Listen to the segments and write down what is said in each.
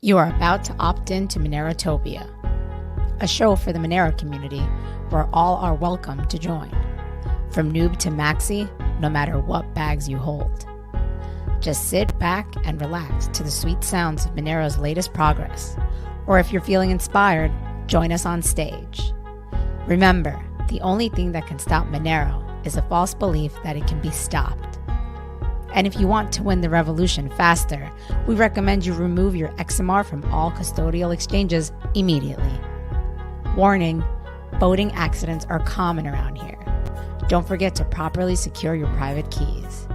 You are about to opt in to Monerotopia, a show for the Monero community where all are welcome to join. From noob to maxi, no matter what bags you hold. Just sit back and relax to the sweet sounds of Monero's latest progress. Or if you're feeling inspired, join us on stage. Remember, the only thing that can stop Monero is a false belief that it can be stopped. And if you want to win the revolution faster, we recommend you remove your XMR from all custodial exchanges immediately. Warning, voting accidents are common around here. Don't forget to properly secure your private keys.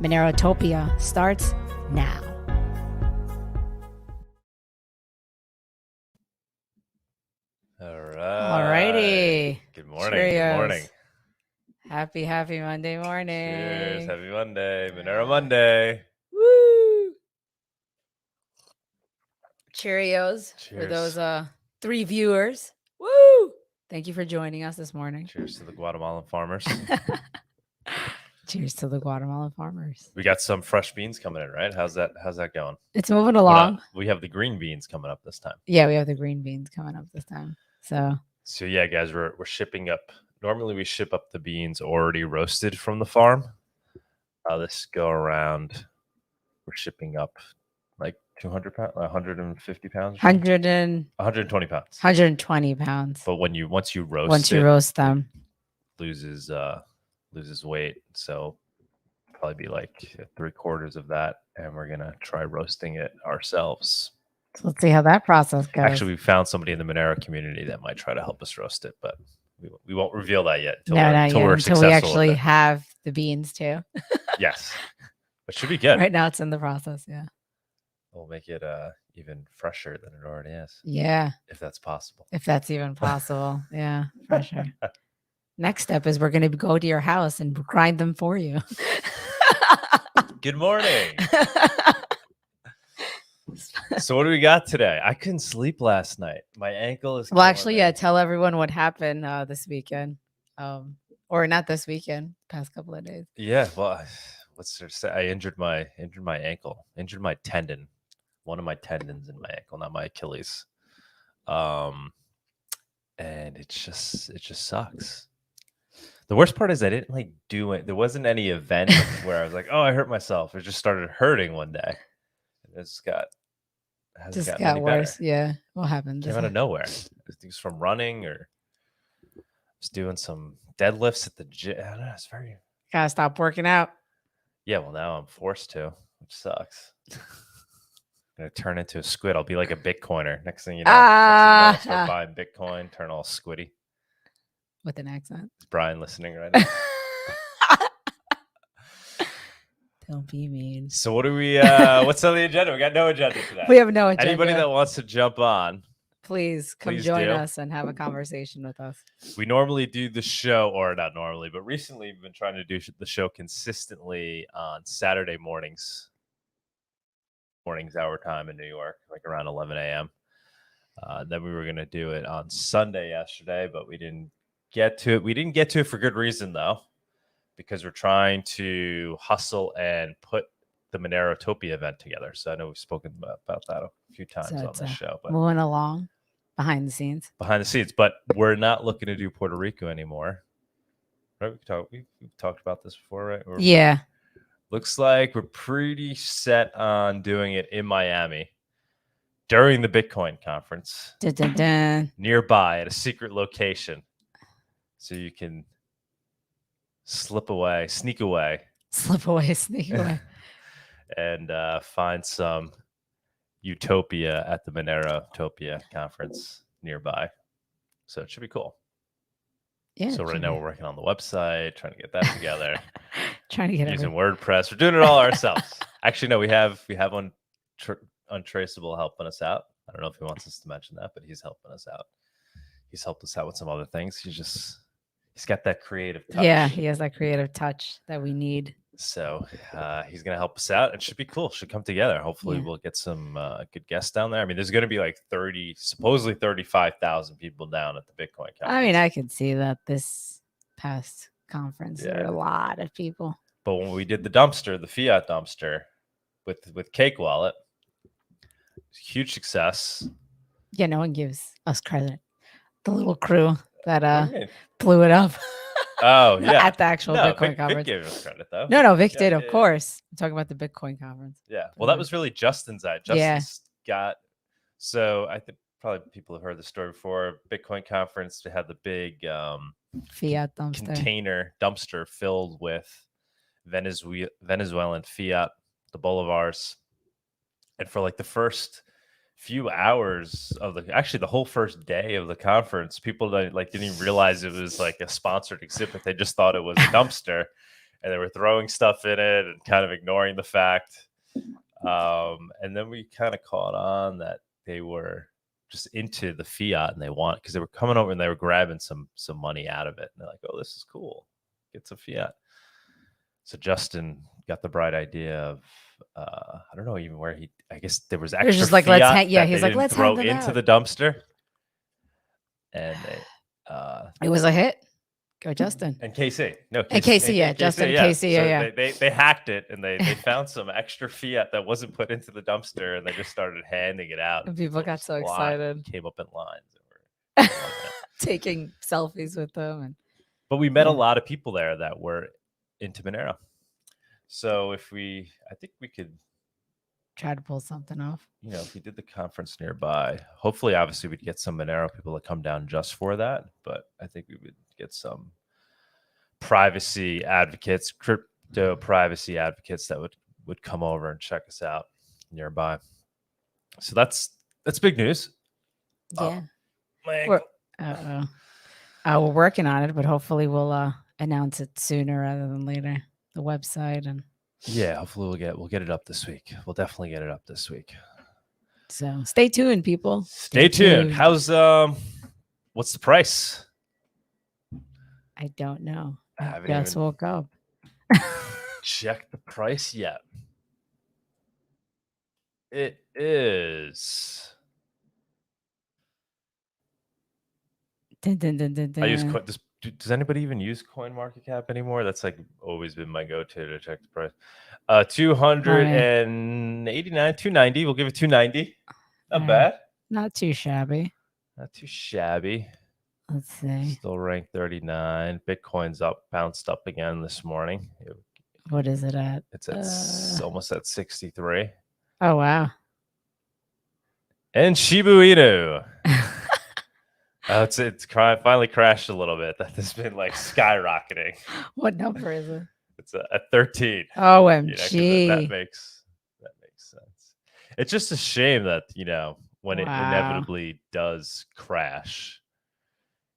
Monerotopia starts now. All right. Alrighty. Good morning. Cheerios. Good morning. Happy Monday morning. Cheers. Happy Monday. Monero Monday. Woo! Cheerios for Cheers. those 3 viewers. Woo! Thank you for joining us this morning. Cheers to the Guatemalan farmers. Cheers to the Guatemalan farmers. We got some fresh beans coming in, right? How's that going? It's moving along. We have the green beans coming up this time. Yeah, we have the green beans coming up this time. So yeah, guys, we're shipping up. Normally we ship up the beans already roasted from the farm. This go around, we're shipping up like 200 pounds, 150 pounds, 120 pounds. 120 pounds. But once you roast them, loses weight, so probably be like 3/4 of that, and we're gonna try roasting it ourselves. So let's see how that process goes. Actually, we found somebody in the Monero community that might try to help us roast it, but we won't reveal that yet until we actually have the beans too. Yes, it should be good. Right now it's in the process. Yeah, we'll make it even fresher than it already is. Yeah, if that's possible. If that's even possible. Yeah, fresher. Next step is we're going to go to your house and grind them for you. Good morning. So what do we got today? I couldn't sleep last night. My ankle is. Well, actually, yeah. Tell everyone what happened this weekend, or not this weekend. Past couple of days. Yeah. Well, what's there to say? I injured my ankle. Injured my tendon. One of my tendons in my ankle, not my Achilles. And it just sucks. The worst part is I didn't do it. There wasn't any event where I was like, oh, I hurt myself. It just started hurting one day. It just got worse. Yeah. What happened? Came out of nowhere. I think it's from running, or I was doing some deadlifts at the gym. I don't know. It's very. Gotta stop working out. Yeah. Well, now I'm forced to, which sucks. I'm gonna turn into a squid. I'll be like a Bitcoiner. Next thing you know, I'll start buying Bitcoin, turn all squiddy. With an accent. Is Brian listening right now? Don't be mean. So what do we what's on the agenda? We got no agenda today. We have no agenda. Anybody that wants to jump on, please join us and have a conversation with us. We normally do the show, or not normally, but recently we've been trying to do the show consistently on Saturday mornings our time in New York, like around 11 a.m. Then we were going to do it on Sunday yesterday, but we didn't get to it. We didn't get to it for good reason, though, because we're trying to hustle and put the Monerotopia event together. So I know we've spoken about that a few times on the show. But moving along behind the scenes. But we're not looking to do Puerto Rico anymore. Right? We've talked about this before, right? Yeah. Looks like we're pretty set on doing it in Miami during the Bitcoin conference. Nearby at a secret location. So you can sneak away, and find some utopia at the Monerotopia conference nearby. So it should be cool. Yeah. So right now we're working on the website, trying to get that together. Using WordPress. We're doing it all ourselves. Actually, no, we have Untraceable helping us out. I don't know if he wants us to mention that, but he's helping us out. He's helped us out with some other things. He's got that creative touch. Yeah, he has that creative touch that we need. So he's going to help us out. It should be cool. It should come together. Hopefully we'll get some good guests down there. I mean, there's going to be like supposedly 35,000 people down at the Bitcoin conference. I mean, I could see that this past conference, there were a lot of people. But when we did the fiat dumpster with Cake Wallet, huge success. Yeah, no one gives us credit. The little crew that What do you mean? blew it up. Oh yeah, At the actual Bitcoin conference. Vic gave us credit though. No, Vic Yeah, did, of course. I'm talking about the Bitcoin conference. Yeah, well, that was really Justin's side. Justin's got. So I think probably people have heard the story before. Bitcoin conference, they had the big fiat dumpster container dumpster filled with Venezuelan fiat, the bolivars, and for like the first few hours of the whole first day of the conference, people didn't even realize it was like a sponsored exhibit. They just thought it was a dumpster, and they were throwing stuff in it and kind of ignoring the fact. And then we kind of caught on that they were just into the fiat and because they were coming over and they were grabbing some money out of it. And they're like, "Oh, this is cool. Get some fiat." So Justin got the bright idea of I don't know even where I guess there was extra just like fiat he's like, let's throw into the dumpster, and it was a hit. Go Justin. And KC. No, KC, and KC, yeah. Justin, yeah. KC, yeah. They hacked it and they found some extra fiat that wasn't put into the dumpster, and they just started handing it out. And people got so excited. Came up in lines. Taking selfies with them. But we met a lot of people there that were into Monero. So I think we could try to pull something off. If we did the conference nearby, hopefully, obviously, we'd get some Monero people to come down just for that. But I think we would get some privacy advocates, crypto privacy advocates that would come over and check us out nearby. So that's big news. Yeah. We're working on it, but hopefully we'll announce it sooner rather than later. The website and hopefully we'll get it up this week. We'll definitely get it up this week. So stay tuned, people. Stay tuned. How's what's the price? I don't know. I just woke up. Check the price yet. It is. Dun, dun, dun, dun, dun. I use does anybody even use CoinMarketCap anymore? That's like always been my go-to to check the price. 289, 290. We'll give it 290. Not bad. Not too shabby. Not too shabby. Let's see. Still ranked 39. Bitcoin's bounced up again this morning. What is it at? It's at almost at 63. Oh wow. And Shiba Inu. It's finally crashed a little bit. That has been like skyrocketing. What number is it? It's at 13. OMG. That makes sense. It's just a shame that when it inevitably does crash,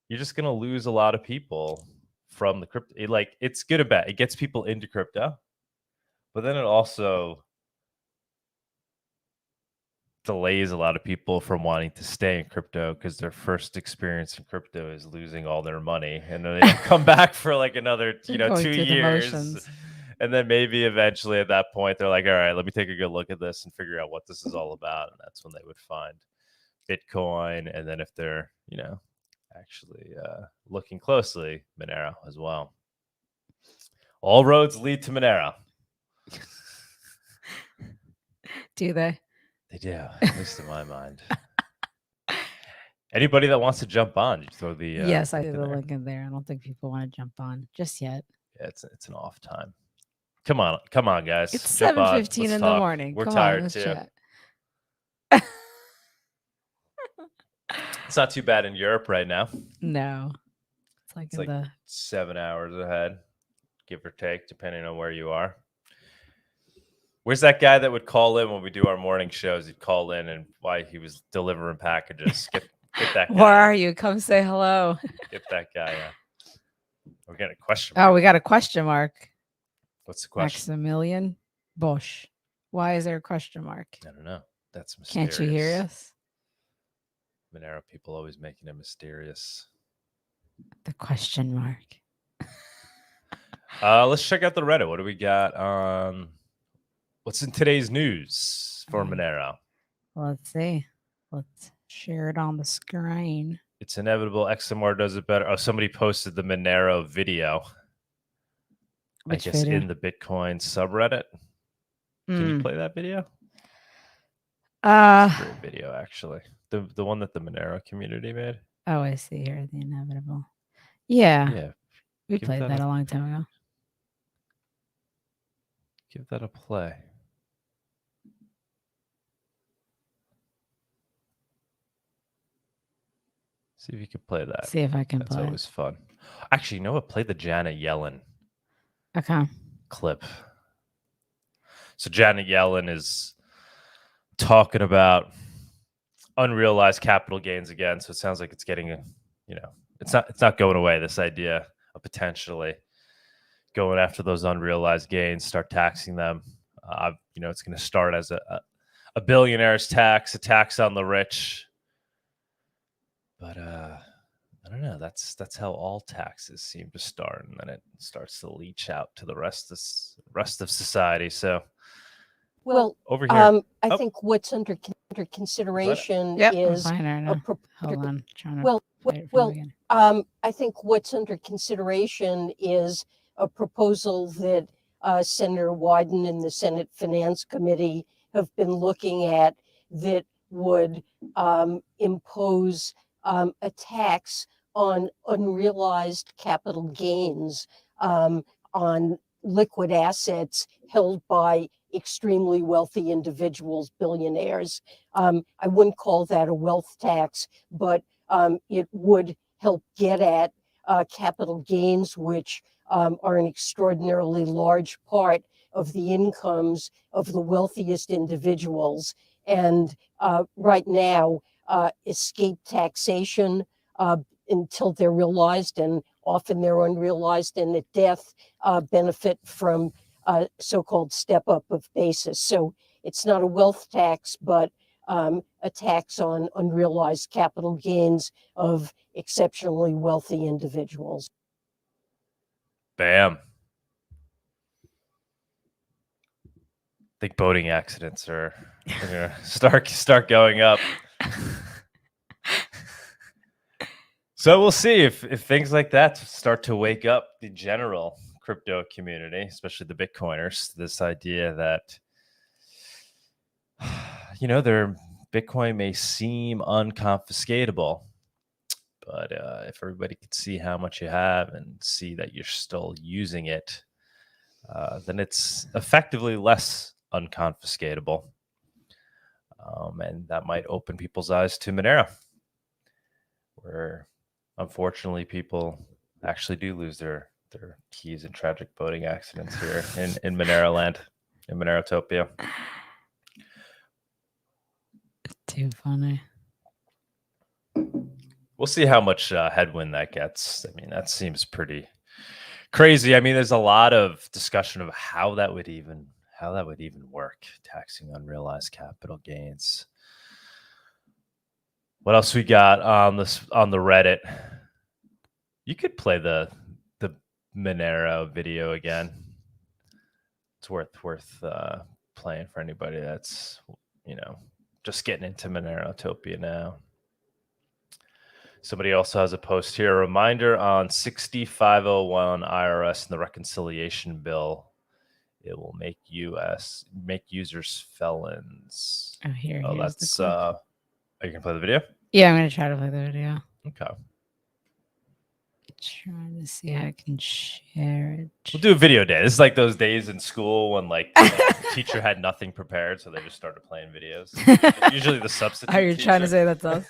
you're just gonna lose a lot of people from the crypto. It's good or bad. It gets people into crypto, but then it also delays a lot of people from wanting to stay in crypto because their first experience in crypto is losing all their money, and then they come back for like another 2 years, and then maybe eventually at that point they're like, all right, let me take a good look at this and figure out what this is all about, and that's when they would find Bitcoin, and then if they're actually looking closely, Monero as well. All roads lead to Monero. Do they? They do, at least in my mind. Anybody that wants to jump on, you throw the yes, I threw the link in there. I don't think people want to jump on just yet. Yeah, it's an off time. Come on, guys. It's 7:15 in the morning. We're tired too. It's not too bad in Europe right now. No, it's like 7 hours ahead, give or take, depending on where you are. Where's that guy that would call in when we do our morning shows? He'd call in and why he was delivering packages. Get that guy. Where are you? Come say hello. Get that guy. We're getting a question mark. Oh, we got a question mark. What's the question? Maximilian Bush. Why is there a question mark? I don't know. That's mysterious. Can't you hear us? Monero people always making it mysterious. The question mark. Let's check out the Reddit. What do we got on... What's in today's news for Monero? Let's see. Let's share it on the screen. It's inevitable. XMR does it better. Oh, somebody posted the Monero video. Which I guess video? In the Bitcoin subreddit. Can you play that video? It's a great video, actually. The one that the Monero community made. Oh, I see here, the inevitable. Yeah. Yeah. We played that a long time ago. Give that a play. See if you can play that. See if I can That's play always fun. Actually, you know what? Play the Janet Yellen clip. So Janet Yellen is talking about unrealized capital gains again. So it sounds like it's getting it's not going away. This idea of potentially going after those unrealized gains, start taxing them. It's going to start as a billionaire's tax, a tax on the rich. But I don't know. That's how all taxes seem to start, and then it starts to leach out to the rest of society. So, well, over here, I think what's under consideration is Hold on. I think what's under consideration is a proposal that Senator Wyden and the Senate Finance Committee have been looking at that would impose a tax on unrealized capital gains on liquid assets held by extremely wealthy individuals, billionaires. I wouldn't call that a wealth tax, but it would help get at capital gains, which are an extraordinarily large part of the incomes of the wealthiest individuals. And right now, escape taxation until they're realized, and often they're unrealized and at death, benefit from so-called step-up of basis. So it's not a wealth tax, but a tax on unrealized capital gains of exceptionally wealthy individuals. bam. I think boating accidents are start going up. So we'll see if things like that start to wake up the general crypto community, especially the Bitcoiners, this idea that their Bitcoin may seem unconfiscatable, but if everybody could see how much you have and see that you're still using it, then it's effectively less unconfiscatable, and that might open people's eyes to Monero, where unfortunately people actually do lose their keys in tragic boating accidents here in Monero land, in Monerotopia. Too funny. We'll see how much headwind that gets. I mean, that seems pretty crazy. I mean, there's a lot of discussion of how that would even work, taxing unrealized capital gains. What else we got on the Reddit? You could play the Monero video again. It's worth playing for anybody that's just getting into Monerotopia now. Somebody also has a post here. A reminder on 6501 IRS and the reconciliation bill. It will make users felons. Oh, here's that's the clip. Are you gonna play the video? Yeah, I'm gonna try to play the video. Okay. Trying to see how I can share it. We'll do a video day. This is like those days in school when the teacher had nothing prepared, so they just started playing videos. Usually the substitute. Oh, you're teacher. trying to say that's us?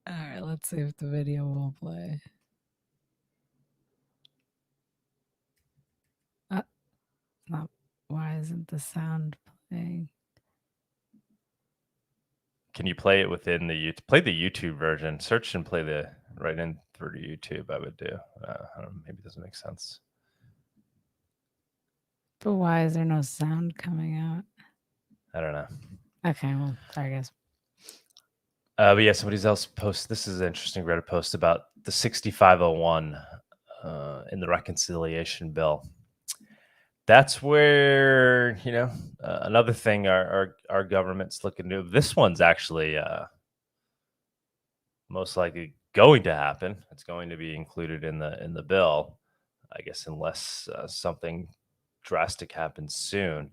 All right, let's see if the video will play. Not. Why isn't the sound playing? Can you play it within the play the YouTube version? Search and play right in through YouTube. I would do. I don't know, maybe it doesn't make sense. But why is there no sound coming out? I don't know. Okay, well, sorry guys. But yeah, somebody else post. This is an interesting Reddit post about the 6501 in the reconciliation bill. That's where another thing our government's looking to. This one's actually most likely going to happen. It's going to be included in the bill, I guess, unless something drastic happens soon.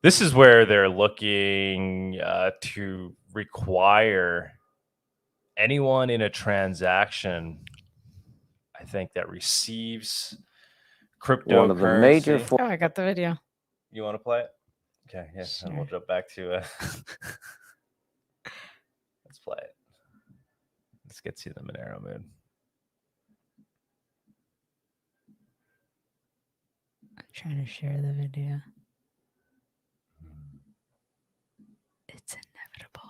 This is where they're looking to require anyone in a transaction, I think, that receives cryptocurrency. One of the major Oh, I got the video. You want to play it? Okay, yeah. Sure. And we'll jump back to let's play it. Let's get you in the Monero mood. I'm trying to share the video. It's inevitable.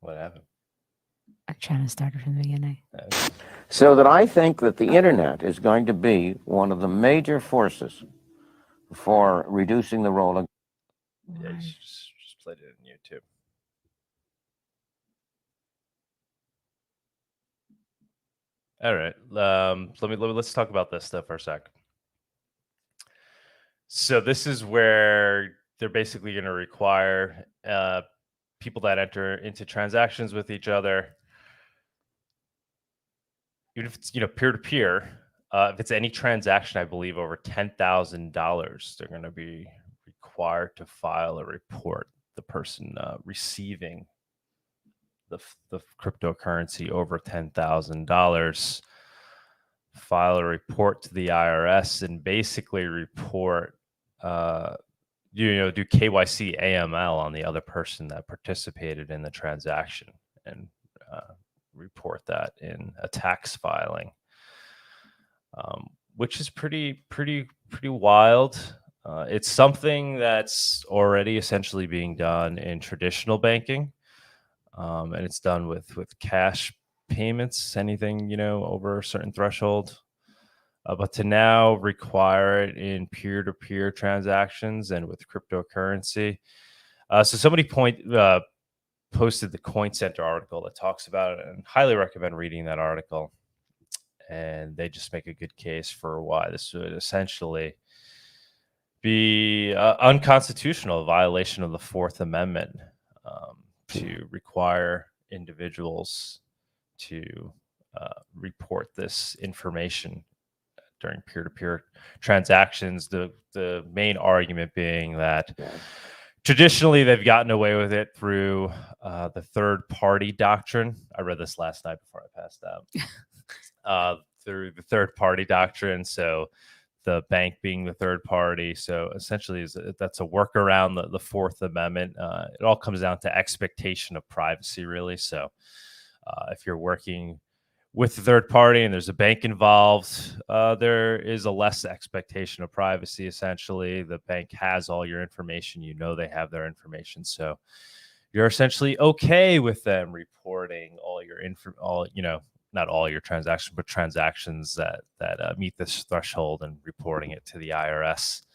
What happened? I'm trying to start it from the beginning. So that I think that the internet is going to be one of the major forces for reducing the role of. Yeah, you should just played it in YouTube. All right. Let's talk about this stuff for a sec. So this is where they're basically going to require people that enter into transactions with each other, even if it's peer-to-peer, if it's any transaction, I believe over $10,000, they're going to be required to file a report. The person receiving the cryptocurrency over $10,000 file a report to the IRS and basically report, do KYC AML on the other person that participated in the transaction and report that in a tax filing, which is pretty wild. It's something that's already essentially being done in traditional banking, and it's done with cash payments, anything over a certain threshold. But to now require it in peer-to-peer transactions and with cryptocurrency. So somebody posted the Coin Center article that talks about it, and highly recommend reading that article. And they just make a good case for why this would essentially be unconstitutional, a violation of the Fourth Amendment, to require individuals to report this information during peer-to-peer transactions. The main argument being that traditionally they've gotten away with it through the third-party doctrine. I read this last night before I passed out. Through the third-party doctrine, so the bank being the third party. So essentially, that's a workaround the Fourth Amendment. It all comes down to expectation of privacy, really. So if you're working with the third party and there's a bank involved, there is a less expectation of privacy. Essentially, the bank has all your information. They have their information. So you're essentially okay with them reporting all your not all your transactions, but transactions that meet this threshold and reporting it to the IRS.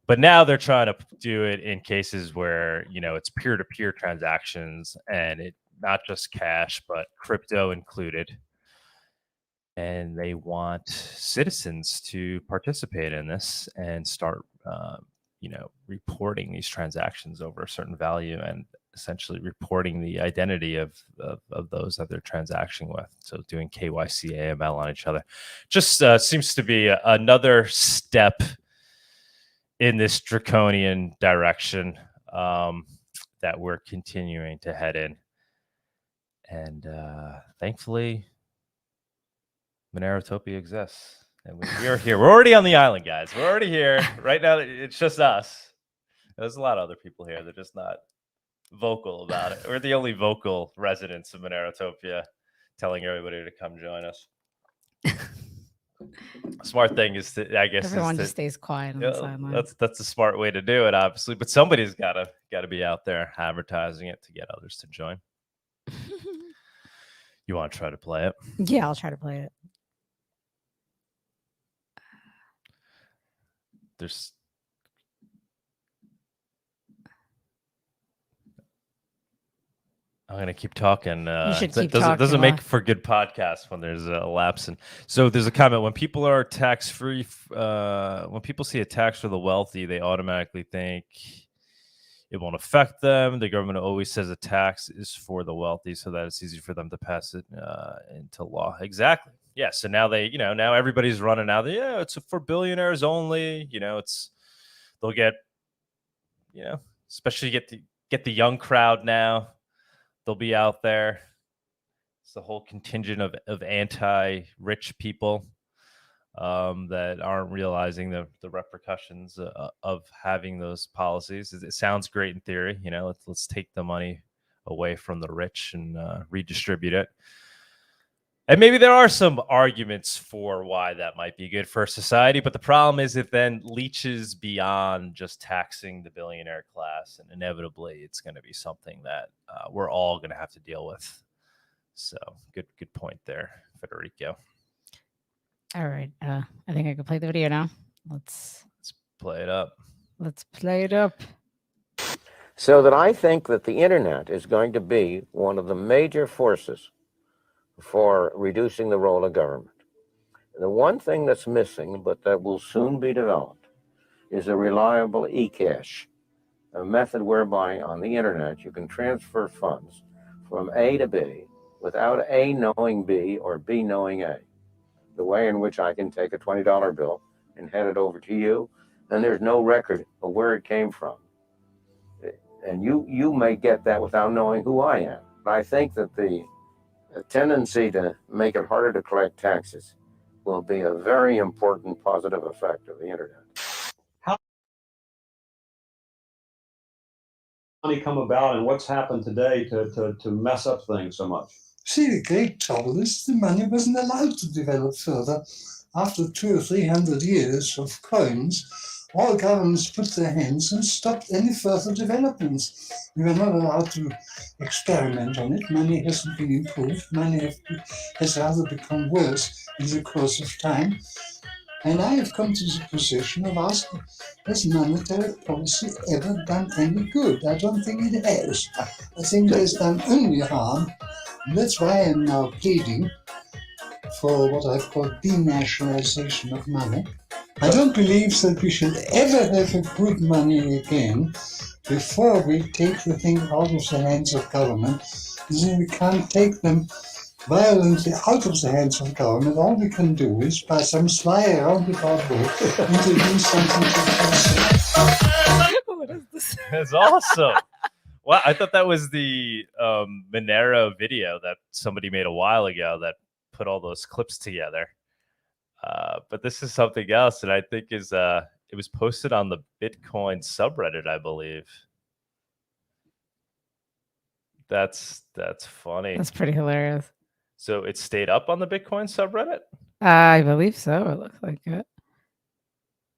But now they're trying to do it in cases where, it's peer-to-peer transactions and it not just cash, but crypto included. And they want citizens to participate in this and start, reporting these transactions over a certain value and essentially reporting the identity of those that they're transacting with. So doing KYC AML on each other just seems to be another step in this draconian direction that we're continuing to head in. And thankfully, Monerotopia exists. And we are here. We're already on the island, guys. We're already here. Right now, it's just us. There's a lot of other people here. They're just not vocal about it. We're the only vocal residents of Monerotopia, telling everybody to come join us. Smart thing is to, I guess, everyone just stays quiet on the sideline. That's a smart way to do it, obviously. But somebody's got to be out there advertising it to get others to join. You want to try to play it? Yeah, I'll try to play it. I'm going to keep talking. You should keep talking. Doesn't make for good podcast when there's a lapse. And so there's a comment: when people are tax-free, when people see a tax for the wealthy, they automatically think it won't affect them. The government always says a tax is for the wealthy so that it's easy for them to pass it into law. Exactly. Yeah. So now they, now everybody's running out. Yeah, it's for billionaires only. They'll get, especially get the young crowd now. They'll be out there. It's the whole contingent of anti-rich people that aren't realizing the repercussions of having those policies. It sounds great in theory. Let's take the money away from the rich and redistribute it. And maybe there are some arguments for why that might be good for society, but the problem is it then leaches beyond just taxing the billionaire class, and inevitably it's going to be something that we're all going to have to deal with. So good point there, Federico. All right. I think I can play the video now. Let's play it up. Let's play it up. So that I think that the internet is going to be one of the major forces for reducing the role of government. The one thing that's missing, but that will soon be developed, is a reliable e-cash, a method whereby on the internet you can transfer funds from A to B without A knowing B or B knowing A. The way in which I can take a $20 bill and head it over to you, and there's no record of where it came from. And you may get that without knowing who I am. But I think that the tendency to make it harder to collect taxes will be a very important positive effect of the internet. How money come about, and what's happened today to mess up things so much? See, the great trouble is the money wasn't allowed to develop further. After 200 or 300 years of coins, all governments put their hands and stopped any further developments. We were not allowed to experiment on it. Money hasn't been improved. Money has rather become worse in the course of time. And I have come to the position of asking, has monetary policy ever done any good? I don't think it has. I think it has done only harm. And that's why I am now pleading for what I've called denationalization of money. I don't believe that we should ever have a good money again before we take the thing out of the hands of government. And then we can't take them violently out of the hands of government. All we can do is, by some sly roundabout way, introduce something to the What is this? That's awesome. Well, I thought that was the Monero video that somebody made a while ago that put all those clips together. But this is something else, and I think it was posted on the Bitcoin subreddit, I believe. That's funny. That's pretty hilarious. So it stayed up on the Bitcoin subreddit? I believe so. It looks like it.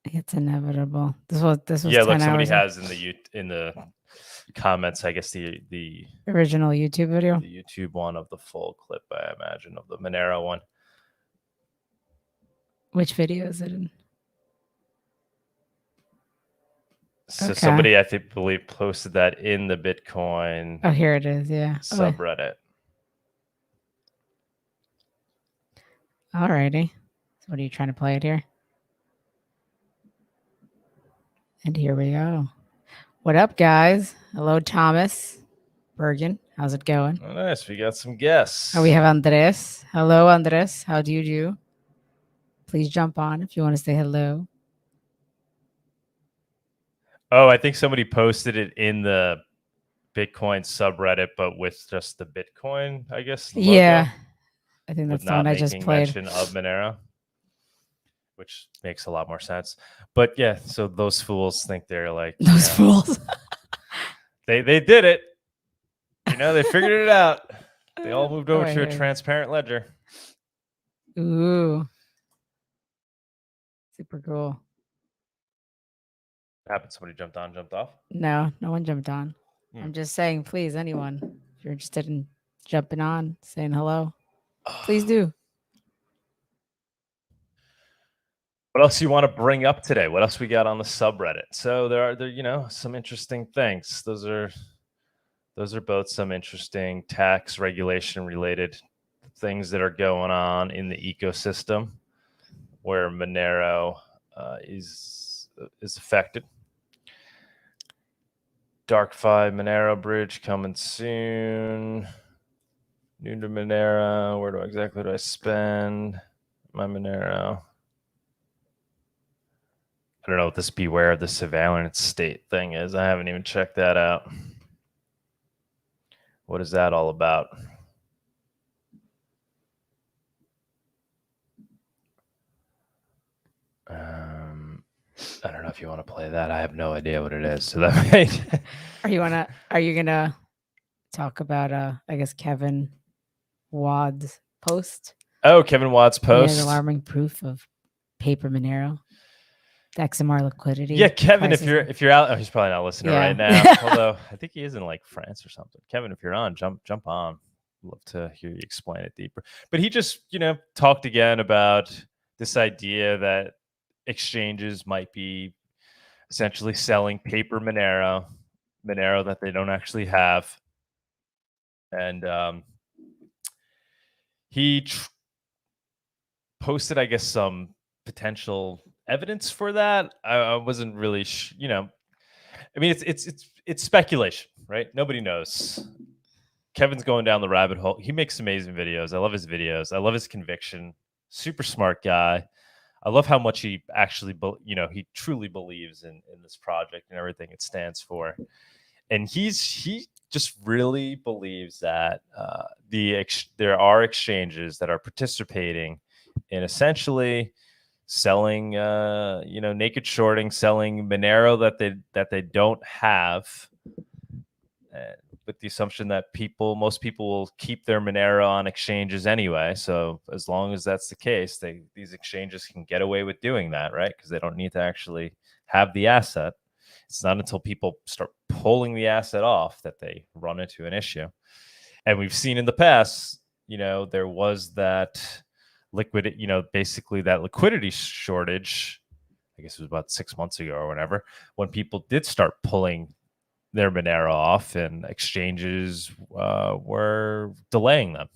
It's inevitable. This was yeah. 10 Look, somebody hours has in the comments, I guess the original YouTube video. the YouTube one of the full clip, I imagine, of the Monero one. Which video is it in? So Okay. somebody, I believe, posted that in the Bitcoin Oh, here it is. Yeah. subreddit. Alrighty. So what are you trying to play it here? And here we go. What up, guys? Hello, Thomas Bergen. How's it going? Oh, nice. We got some guests. Oh, we have Anhdres. Hello, Anhdres. How do you do? Please jump on if you want to say hello. Oh, I think somebody posted it in the Bitcoin subreddit, but with just the Bitcoin, I guess. Logo, Yeah. I think that's with the not one I just making played. mention of Monero, which makes a lot more sense. But yeah, so those fools think they're like Those fools. they did it. They figured it out. They all moved over to a yeah. transparent ledger. Ooh. Super cool. What happened? Somebody jumped on, jumped off? No, no one jumped on. Hmm. I'm just saying, please, anyone, if you're interested in jumping on, saying hello, please do. What else you want to bring up today? What else we got on the subreddit? So there are some interesting things. Those are both some interesting tax regulation related things that are going on in the ecosystem where Monero is affected. DarkFi Monero bridge coming soon. New to Monero. Where exactly do I spend my Monero? I don't know what this beware of the surveillance state thing is. I haven't even checked that out. What is that all about? I don't know if you want to play that. I have no idea what it is. So that might... Are you gonna talk about I guess Kevin Wad's post? Oh, Kevin Watt's post. Alarming proof of paper Monero. The XMR liquidity. Yeah, Kevin, prices. if you're out, oh, he's probably not listening Yeah. right now. Although I think he is in like France or something. Kevin, if you're on, jump on. Love to hear you explain it deeper. But he just, talked again about this idea that exchanges might be essentially selling paper Monero that they don't actually have. And he posted, I guess, some potential evidence for that. I wasn't really, I mean, it's speculation, right? Nobody knows. Kevin's going down the rabbit hole. He makes amazing videos. I love his videos. I love his conviction. Super smart guy. I love how much he actually, he truly believes in this project and everything it stands for. And he just really believes that there are exchanges that are participating in essentially selling, naked shorting, selling Monero that they don't have, with the assumption that most people will keep their Monero on exchanges anyway. So as long as that's the case, these exchanges can get away with doing that, right? Because they don't need to actually have the asset. It's not until people start pulling the asset off that they run into an issue. And we've seen in the past, there was that basically that liquidity shortage. I guess it was about 6 months ago or whatever, when people did start pulling their Monero off and exchanges were delaying them.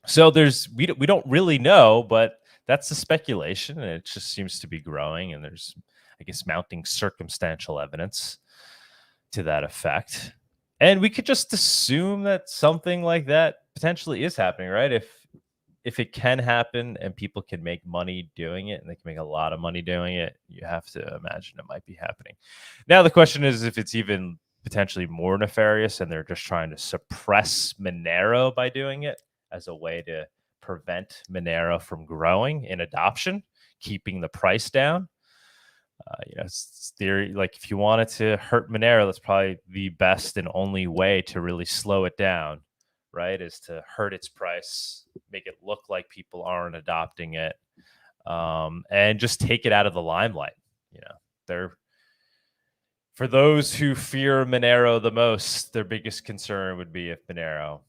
So we don't really know, but that's the speculation, and it just seems to be growing. And there's, I guess, mounting circumstantial evidence to that effect. And we could just assume that something like that potentially is happening, right? If it can happen and people can make money doing it, and they can make a lot of money doing it, you have to imagine it might be happening. Now, the question is if it's even potentially more nefarious and they're just trying to suppress Monero by doing it as a way to prevent Monero from growing in adoption, keeping the price down. It's theory, like if you wanted to hurt Monero, that's probably the best and only way to really slow it down, right? Is to hurt its price, make it look like people aren't adopting it, and just take it out of the limelight. For those who fear Monero the most, their biggest concern would be if Monero,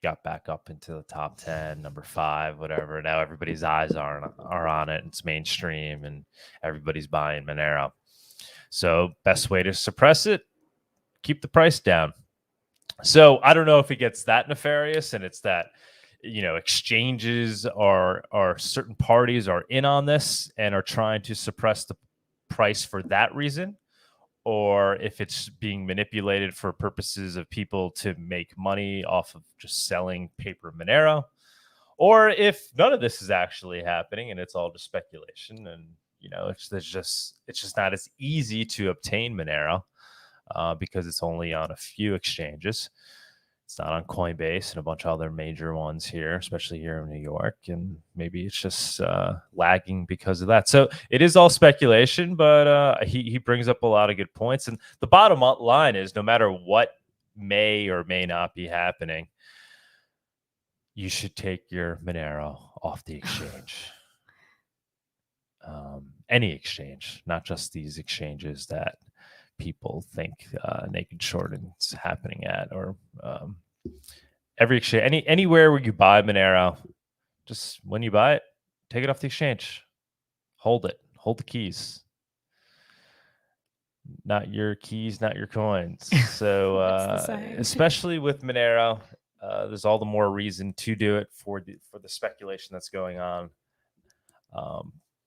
got back up into the top 10, number 5, whatever. Now everybody's eyes are on it. It's mainstream and everybody's buying Monero. So best way to suppress it, keep the price down. So I don't know if it gets that nefarious and it's that, exchanges are certain parties are in on this and are trying to suppress the price for that reason, or if it's being manipulated for purposes of people to make money off of just selling paper Monero, or if none of this is actually happening and it's all just speculation, and it's just not as easy to obtain Monero because it's only on a few exchanges. It's not on Coinbase and a bunch of other major ones here, especially here in New York. And maybe it's just lagging because of that. So it is all speculation, but he brings up a lot of good points. And the bottom line is no matter what may or may not be happening, you should take your Monero off the exchange. Any exchange, not just these exchanges that people think naked shorting's happening at, or every exchange, anywhere where you buy Monero, just when you buy it, take it off the exchange, hold the keys, not your keys, not your coins. So especially with Monero, there's all the more reason to do it for the speculation that's going on.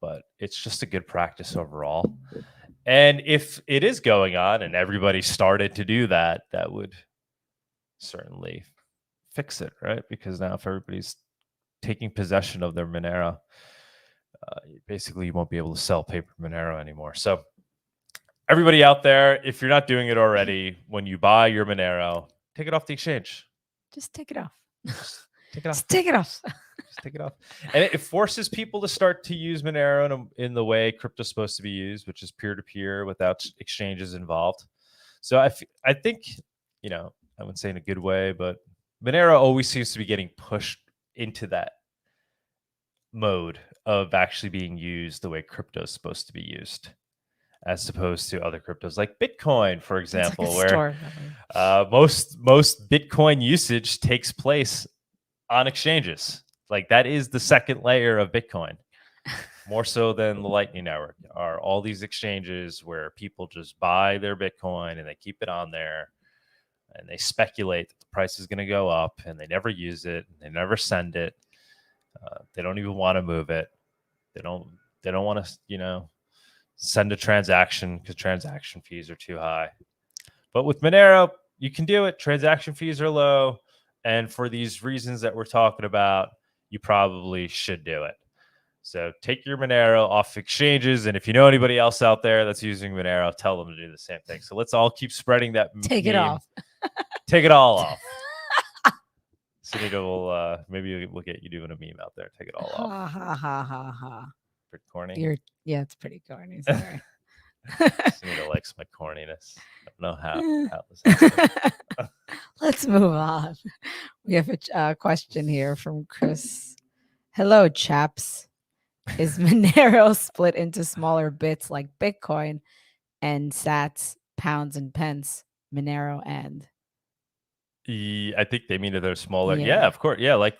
But it's just a good practice overall. And if it is going on and everybody started to do that, that would certainly fix it, right? Because now if everybody's taking possession of their Monero, basically you won't be able to sell paper Monero anymore. So everybody out there, if you're not doing it already, when you buy your Monero, take it off the exchange. Just take it off. Take it off. Just take it off. Just take it off. And it forces people to start to use Monero in the way crypto's supposed to be used, which is peer-to-peer without exchanges involved. So I think, you know, I wouldn't say in a good way, but Monero always seems to be getting pushed into that mode of actually being used the way crypto is supposed to be used, as opposed to other cryptos like Bitcoin, for example, where most Bitcoin usage takes place on exchanges. Like that is the second layer of Bitcoin, more so than the Lightning Network. Are all these exchanges where people just buy their Bitcoin and they keep it on there, and they speculate that the price is going to go up, and they never use it, and they never send it. They don't even want to move it. They don't want to, you know, send a transaction because transaction fees are too high. But with Monero, you can do it. Transaction fees are low. And for these reasons that we're talking about, you probably should do it. So take your Monero off exchanges. And if you know anybody else out there that's using Monero, tell them to do the same thing. So let's all keep spreading that Take it off. Take it all off. Sunita will, maybe we'll get you doing a meme out there. Take it all off. Ha ha ha ha ha. Pretty corny. Yeah, it's pretty corny. Sorry. Sunita likes my corniness. I don't know how this Let's move on. We have a question here from Chris. Hello, chaps. Is Monero split into smaller bits like Bitcoin and sats, pounds, and pence? Monero and I think they mean that they're smaller. Yeah, of course. Yeah, like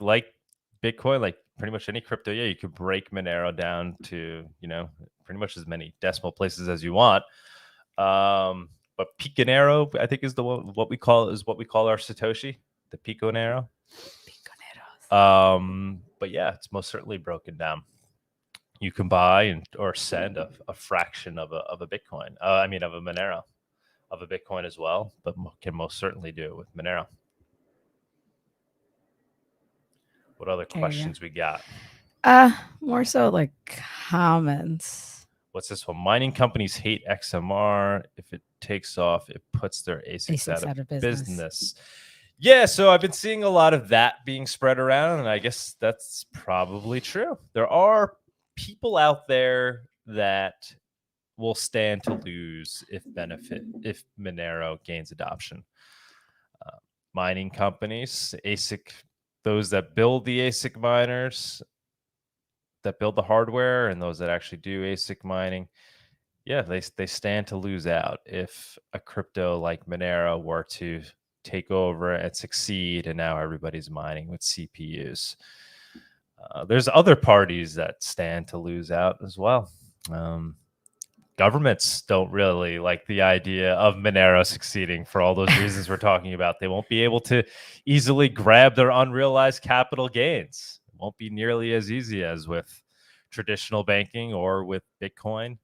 Bitcoin, like pretty much any crypto. Yeah, you could break Monero down to, you know, pretty much as many decimal places as you want. But Piconero, I think, is what we call our Satoshi, the Piconero. But yeah, it's most certainly broken down. You can buy or send a fraction of a Bitcoin. Of a Monero, of a Bitcoin as well, but can most certainly do it with Monero. What other questions we got? More so like comments. What's this one? Mining companies hate XMR. If it takes off, it puts their ASICs out of business. Yeah, so I've been seeing a lot of that being spread around, and I guess that's probably true. There are people out there that will stand to lose if Monero gains adoption. Mining companies, ASIC, those that build the ASIC miners, that build the hardware, and those that actually do ASIC mining, yeah, they stand to lose out if a crypto like Monero were to take over and succeed, and now everybody's mining with CPUs. There's other parties that stand to lose out as well. Governments don't really like the idea of Monero succeeding for all those reasons we're talking about. They won't be able to easily grab their unrealized capital gains. It won't be nearly as easy as with traditional banking or with Bitcoin.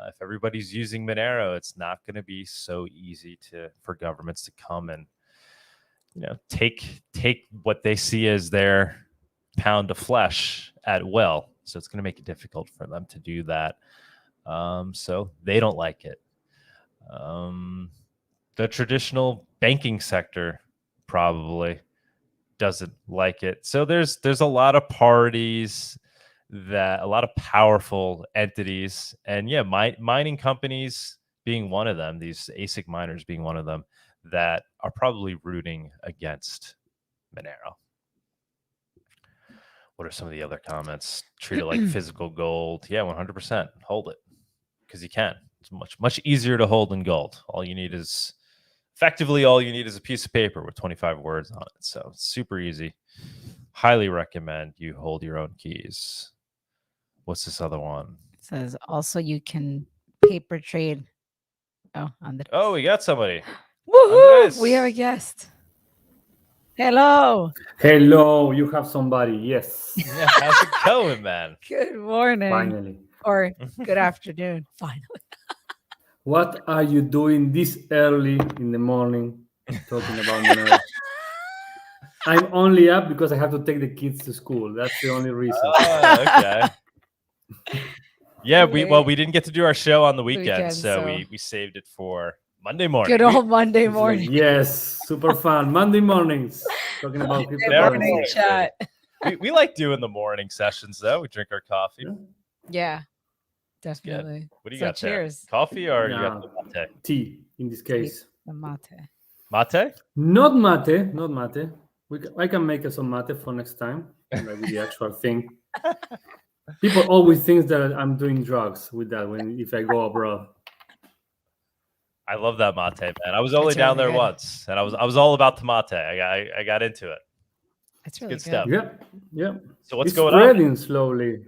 If everybody's using Monero, it's not going to be so easy for governments to come and, you know, take what they see as their pound of flesh at will. So it's going to make it difficult for them to do that. So they don't like it. The traditional banking sector probably doesn't like it. So there's a lot of parties, a lot of powerful entities, and yeah, mining companies being one of them, these ASIC miners being one of them, that are probably rooting against Monero. What are some of the other comments? Treat it like physical gold. Yeah, 100%. Hold it. Because you can. It's much easier to hold than gold. All you need is a piece of paper with 25 words on it. So it's super easy. Highly recommend you hold your own keys. What's this other one? It says also you can paper trade. Oh, we got somebody. Woohoo! Anhdres. We have a guest. Hello. Hello, you have somebody. Yes. Yeah, how's it going, man? Good morning. Finally. Or good afternoon. Finally. What are you doing this early in the morning talking about Monero? I'm only up because I have to take the kids to school. That's the only reason. Okay. Yeah, we Wait. didn't get to do our show on the weekend, Weekend, so so- we saved it for Monday morning. Good old Monday It's like, morning. yes, super fun. Monday mornings talking about Monday cryptocurrency. morning chat. We like doing the morning sessions though. We drink our coffee. Yeah, definitely. What do you So got there? cheers. Coffee or you Yeah. got the mate? Tea in this case. The mate. Mate? Not mate, not mate. I can make some mate for next time, like with the actual thing. People always think that I'm doing drugs with that if I go abroad. I love that mate, man. I was only It's down really there good. once, and I was all about the mate. I got into it. It's really Good good. stuff. Yeah, yeah. So what's It's going on? spreading slowly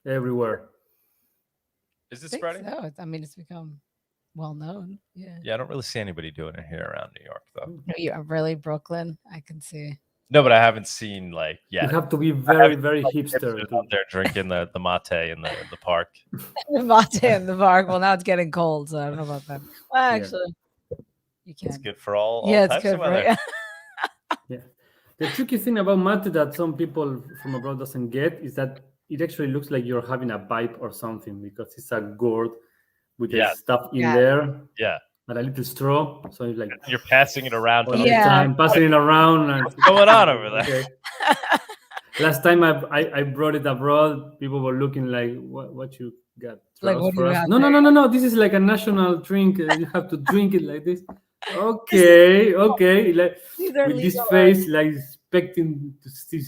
everywhere. Is it I think spreading? so. I mean, it's become well known. Yeah. Yeah, I don't really see anybody doing it here around New York though. Yeah, really, Brooklyn. I can see. No, but I haven't seen like You yet. have to be very, very hipster. Hipsters out there drinking the mate in the park. The mate in the park. Well, now it's getting cold, so I don't know about that. Well, actually, you can. It's good for all Yeah, it's types good of for weather. Yeah. The tricky thing about mate that some people from abroad doesn't get is that it actually looks like you're having a pipe or something because it's a gourd with the Yeah. stuff in Yeah. there Yeah, and a little straw. So it's like you're passing it around. all to the Yeah. time, passing it around. And, What's going on over there? Okay. Last time I brought it abroad, people were looking like, what you got? Like, Drugs what do for you us? have No. This is like a national drink. You have to drink it like this. Okay. Like, These are with this legal. face, like expecting to see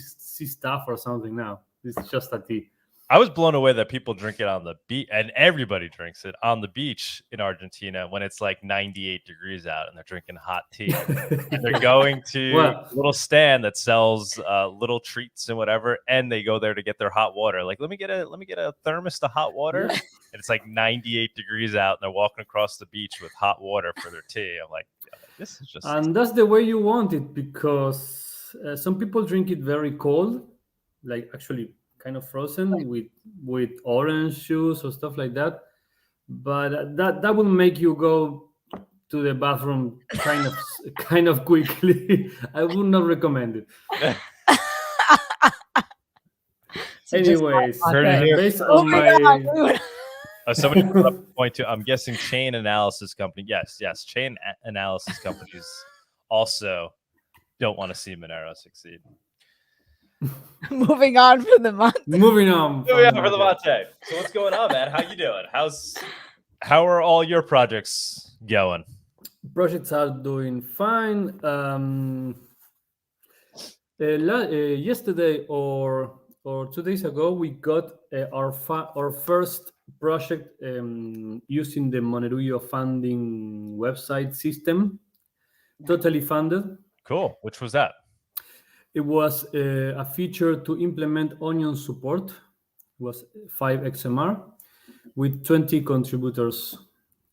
stuff or something. Now it's just a tea. I was blown away that people drink it on the beach, and everybody drinks it on the beach in Argentina when it's like 98 degrees out, and they're drinking hot tea. And they're going to Well- a little stand that sells little treats and whatever, and they go there to get their hot water. Like, let me get a thermos to hot water, Yeah. and it's like 98 degrees out, and they're walking across the beach with hot water for their tea. I'm like, this is just And that's the way you want it because some people drink it very cold, like actually kind of frozen with orange juice or stuff like that. But that will make you go to the bathroom kind of quickly. I would not recommend it. So just Anyways, hot mate. based on my somebody brought up a point too. I'm guessing chain analysis company. Yes, chain analysis companies also don't want to see Monero succeed. Moving on from the month. moving on. For the mate. So what's going on, man? How you doing? How are all your projects going? Projects are doing fine. Yesterday or 2 days ago, we got our first project using the Monerujo funding website system, totally funded. Cool. Which was that? It was a feature to implement Onion support. It was 5 XMR with 20 contributors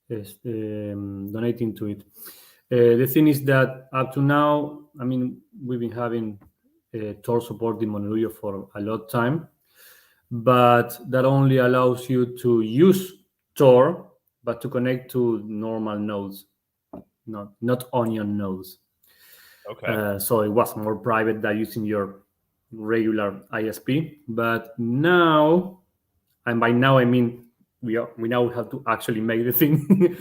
donating to it. The thing is that up to now, I mean, we've been having Tor support in Monerujo for a lot of time, but that only allows you to use Tor, but to connect to normal nodes, not Onion nodes. Okay. So it was more private than using your regular ISP. But now, and by now I mean we now have to actually make the thing.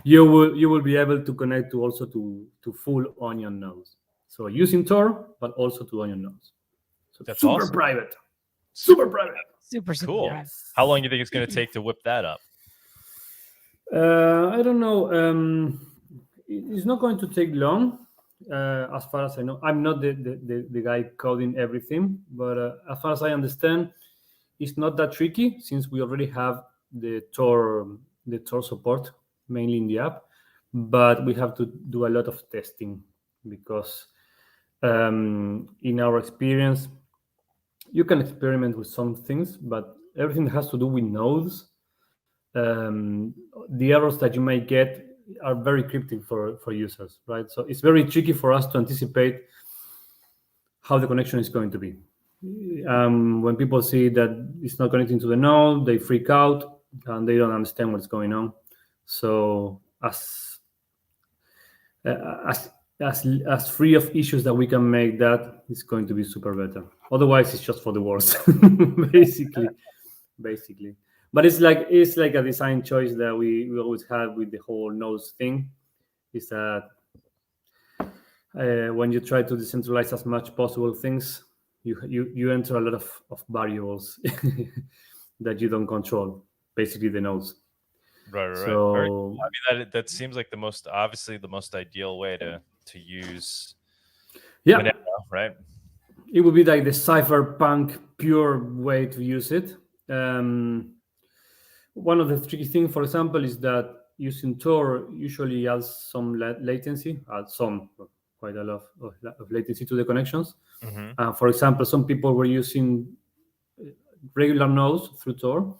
you will be able to connect to full Onion nodes. So using Tor, but also to Onion nodes. So That's super awesome. private. Super private. Super Cool. private. How long do you think it's going to take to whip that up? I don't know. It's not going to take long. As far as I know, I'm not the guy coding everything, but as far as I understand, it's not that tricky since we already have the Tor support mainly in the app, but we have to do a lot of testing because in our experience, you can experiment with some things, but everything that has to do with nodes, the errors that you may get are very cryptic for users, right? So it's very tricky for us to anticipate how the connection is going to be. When people see that it's not connecting to the node, they freak out and they don't understand what's going on. So as free of issues that we can make, that is going to be super better. Otherwise, it's just for the worst, basically. But it's like a design choice that we always have with the whole nodes thing. Is that when you try to decentralize as much possible things, you enter a lot of variables that you don't control, basically the nodes. Right. So I mean, that seems like the most ideal way to use Monero, right? It would be like the cypherpunk pure way to use it. One of the tricky things, for example, is that using Tor usually adds some latency, quite a lot of latency to the connections. For example, some people were using regular nodes through Tor,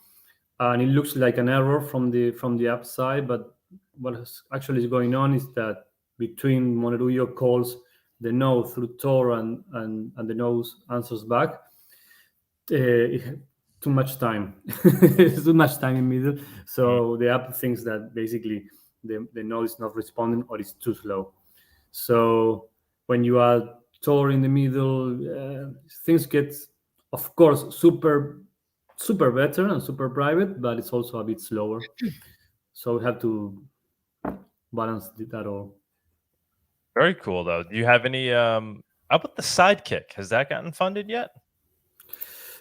and it looks like an error from the app side, but what actually is going on is that between Monerujo calls the node through Tor and the node answers back, too much time. It's too much time in middle. So the app thinks that basically the node is not responding or it's too slow. So when you add Tor in the middle, things get, of course, super better and super private, but it's also a bit slower. So we have to balance that all. Very cool, though. Do you have any? How about the Sidekick? Has that gotten funded yet?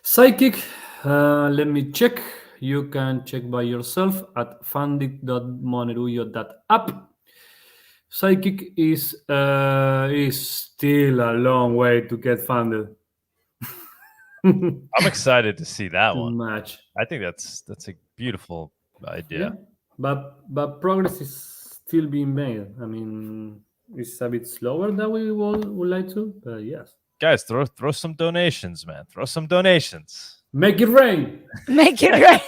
Sidekick, let me check. You can check by yourself at funded.monerujo.app. Sidekick is still a long way to get funded. I'm excited to see that one. Much. I think that's a beautiful idea. Yeah, but progress is still being made. I mean, it's a bit slower than we would like to, but yes. Guys, throw some donations, man. Throw some donations. Make it rain. Make it rain.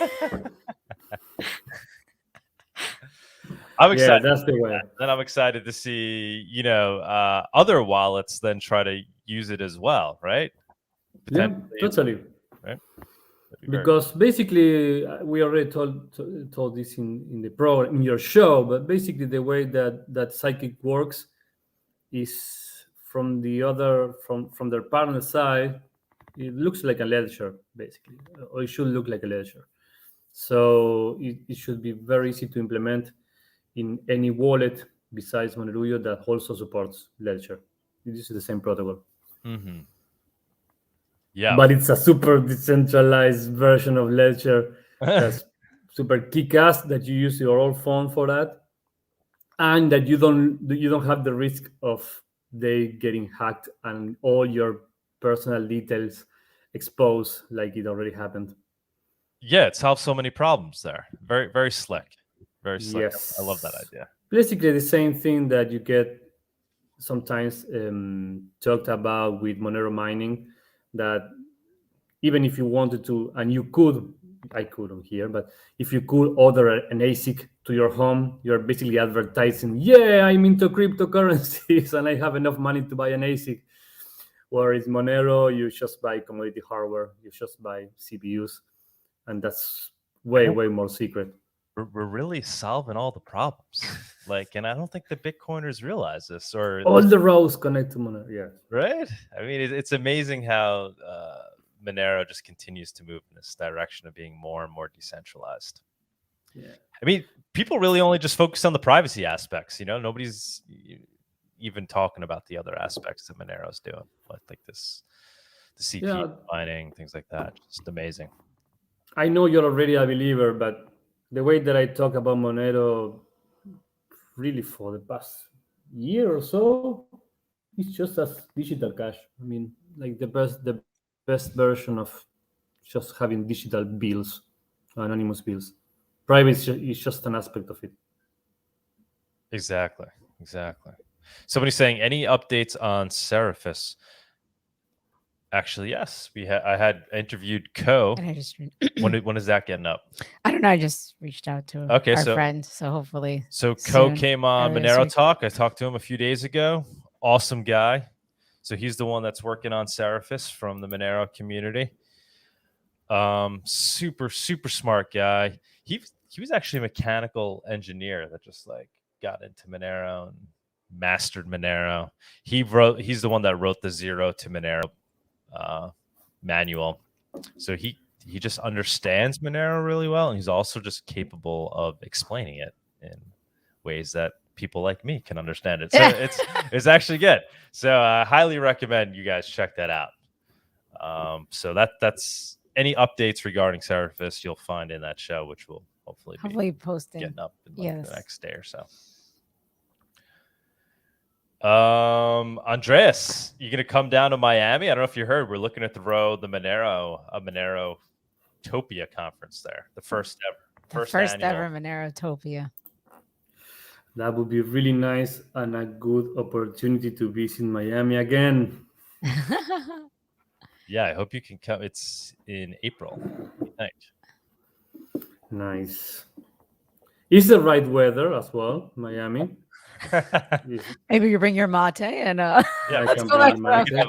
I'm excited. Yeah, that's the way. Then I'm excited to see, other wallets then try to use it as well, right? Yeah, totally. Right. Because basically, we already told this in the program, in your show, but basically the way that Sidekick works is from their partner side, it looks like a ledger, basically, or it should look like a ledger. So it should be very easy to implement in any wallet besides Monerujo that also supports ledger. This is the same protocol. Mm-hmm. Yeah, but it's a super decentralized version of ledger that's super kick-ass, that you use your old phone for that, and that you don't have the risk of they getting hacked and all your personal details exposed like it already happened. Yeah, it solves so many problems there. Very, very slick. Very slick. Yes. I love that idea. Basically the same thing that you get sometimes talked about with Monero mining, that even if you wanted to, and you could, I couldn't here, but if you could order an ASIC to your home, you're basically advertising, yeah, I'm into cryptocurrencies and I have enough money to buy an ASIC. Whereas Monero, you just buy commodity hardware, you just buy CPUs, and that's way more secret. We're really solving all the problems. And I don't think the Bitcoiners realize this. Or all the roads connect to Monero, yeah. Right? I mean, it's amazing how Monero just continues to move in this direction of being more and more decentralized. Yeah. I mean, people really only just focus on the privacy aspects. Nobody's even talking about the other aspects that Monero's doing, like the CPU mining, things like that. Just amazing. I know you're already a believer, but the way that I talk about Monero really for the past year or so, it's just as digital cash. I mean, like the best version of just having digital bills, anonymous bills. Privacy is just an aspect of it. Exactly. Somebody's saying, any updates on Seraphis? Actually, yes. I had interviewed Co. And I just when is that getting up? I don't know. I just reached out to our friend, so hopefully. So Co soon, came on Monero Talk. I talked to him a few days ago. Awesome guy. So he's the one that's working on Seraphis from the Monero community. Super smart guy. he was actually a mechanical engineer that just like got into Monero and mastered Monero. He's the one that wrote the 0 to Monero manual. So he just understands Monero really well, and he's also just capable of explaining it in ways that people like me can understand it. So it's actually good. So I highly recommend you guys check that out. So that's any updates regarding Seraphis you'll find in that show, which will hopefully be posting getting up in like the next day or so. Anhdres, you gonna come down to Miami? I don't know if you heard, we're looking at the Monerotopia conference there, the first ever Monerotopia. That would be really nice and a good opportunity to visit Miami again. Yeah, I hope you can come. It's in April, I think. Nice. Is the right weather as well, Miami? Maybe you bring your mate and yeah, we can have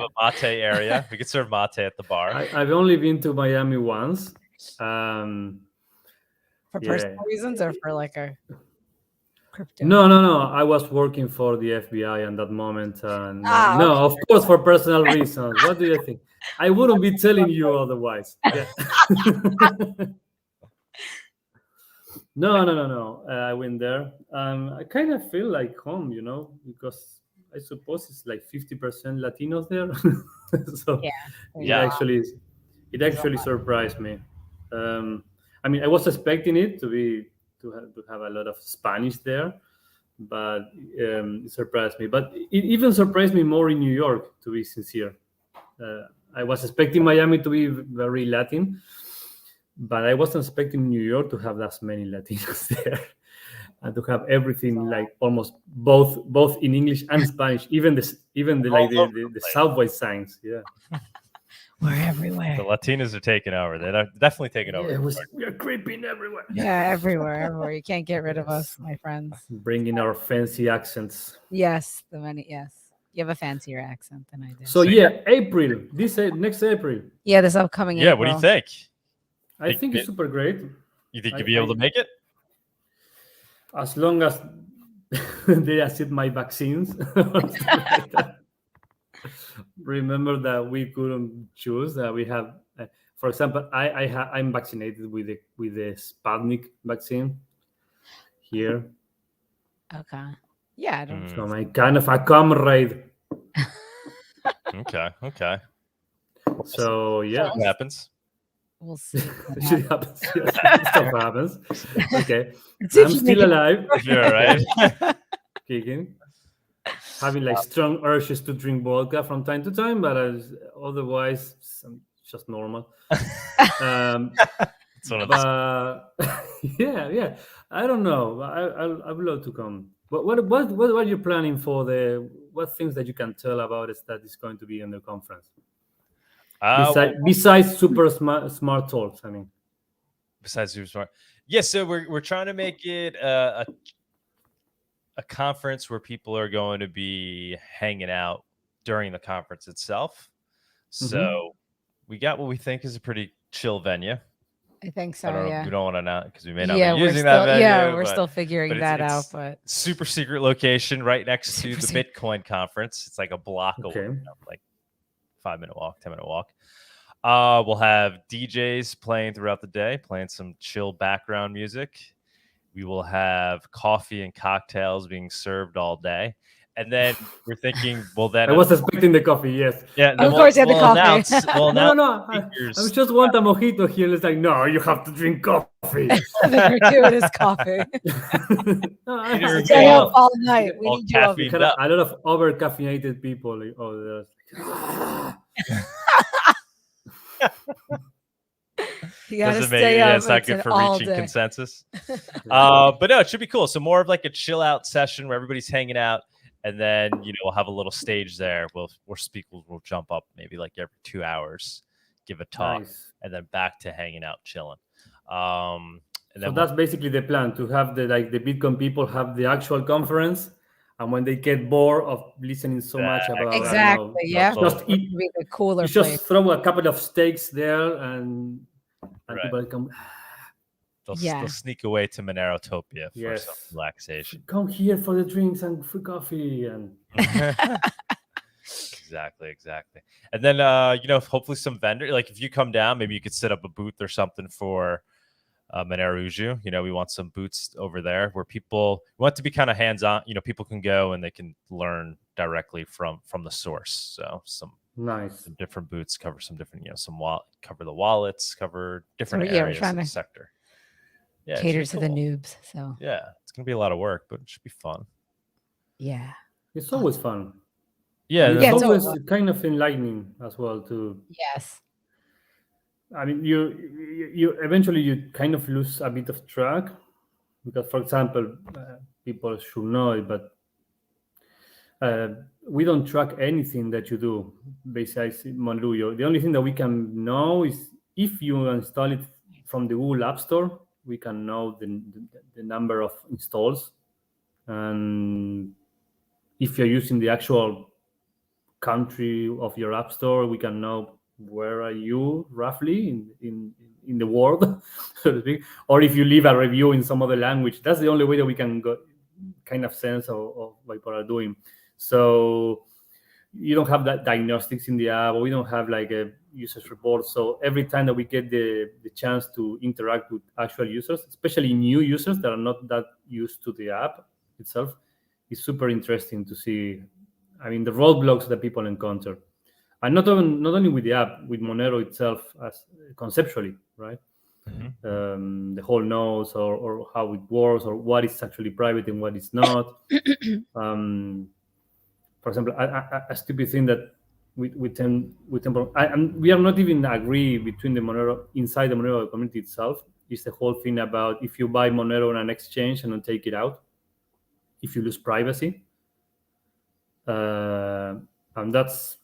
a mate area. We could serve mate at the bar. I've only been to Miami once. For personal reasons or for like a crypto? No. I was working for the FBI at that moment. And no, of course, for personal reasons. What do you think? I wouldn't be telling you otherwise. Yeah. No. I went there. I kind of feel like home, because I suppose it's like 50% Latinos there. So it actually surprised me. I mean, I was expecting it to have a lot of Spanish there, but it surprised me. But it even surprised me more in New York, to be sincere. I was expecting Miami to be very Latin, but I wasn't expecting New York to have that many Latinos there and to have everything like almost both in English and Spanish, even the subway signs. Yeah. We're everywhere. The Latinos are taking over. They're definitely taking over. We're creeping everywhere. Yeah, everywhere. You can't get rid of us, my friends. Bringing our fancy accents. Yes, you have a fancier accent than I do. So yeah, April. Next April. Yeah, this upcoming April. Yeah, what do you think? I think it's super great. You think you'll be able to make it? As long as they accept my vaccines. Remember that we couldn't choose. We have, for example, I'm vaccinated with the Sputnik vaccine here. Okay. Yeah, I don't. So I'm kind of a comrade. Okay. So yeah, what happens? We'll see. It happens. Stuff happens. Okay, I'm still alive. You're all right. Kicking. Having like strong urges to drink vodka from time to time, but otherwise, just normal. Yeah. I don't know. I would love to come. But what are you planning for what things that you can tell about it that is going to be in the conference? Besides super smart talks, I mean. Besides super smart, yeah. So we're trying to make it a conference where people are going to be hanging out during the conference itself. So we got what we think is a pretty chill venue. I think so. Yeah. We don't want to know because we may not be using that venue. Yeah, we're still figuring that out. But super secret location right next to the Bitcoin conference. It's like a block away, like 5-minute walk, 10-minute walk. We'll have DJs playing throughout the day, playing some chill background music. We will have coffee and cocktails being served all day. And then we're thinking, well, then I was expecting the coffee, yes. Yeah, of course you had the coffee. No. I just want a mojito here. It's like, no, you have to drink coffee. The gratuitous coffee. Stay up all night. We all need you up. A lot of over caffeinated people. You gotta stay up. It's not good for reaching consensus. But no, it should be cool. So more of like a chill out session where everybody's hanging out, and then we'll have a little stage there. We'll jump up maybe like every 2 hours, give a talk, and then back to hanging out, chilling. And then that's basically the plan, to have the Bitcoin people have the actual conference. And when they get bored of listening so much about just the cooler just throw a couple of steaks there and people come. They'll sneak away to Monerotopia for some Yes. relaxation. Come here for the drinks and free coffee and Exactly. And then hopefully some vendor, like if you come down, maybe you could set up a booth or something for Monerujo. We want some booths over there where people want to be kind of hands-on. People can go and they can learn directly from the source. So some different booths cover some different, cover the wallets, cover different areas of the sector. Yeah, cater to the noobs. So yeah, it's gonna be a lot of work, but it should be fun. Yeah, it's always fun. Yeah, it's always kind of enlightening as well too. Yes. I mean, you eventually you kind of lose a bit of track because, for example, people should know it, but we don't track anything that you do besides Monerujo. The only thing that we can know is if you install it from the Google App Store, we can know the number of installs, and if you're using the actual country of your app store, we can know where are you roughly in the world, so to speak. Or if you leave a review in some other language, that's the only way that we can go kind of sense of what people are doing. So you don't have that diagnostics in the app, or we don't have like a users report. So every time that we get the chance to interact with actual users, especially new users that are not that used to the app itself, it's super interesting to see. I mean, the roadblocks that people encounter, and not only with the app, with Monero itself as conceptually, right? Mm-hmm. The whole nodes or how it works, or what is actually private and what is not. For example, a stupid thing that we are not even agree between the Monero inside the Monero community itself is the whole thing about if you buy Monero on an exchange and then take it out, if you lose privacy. And that's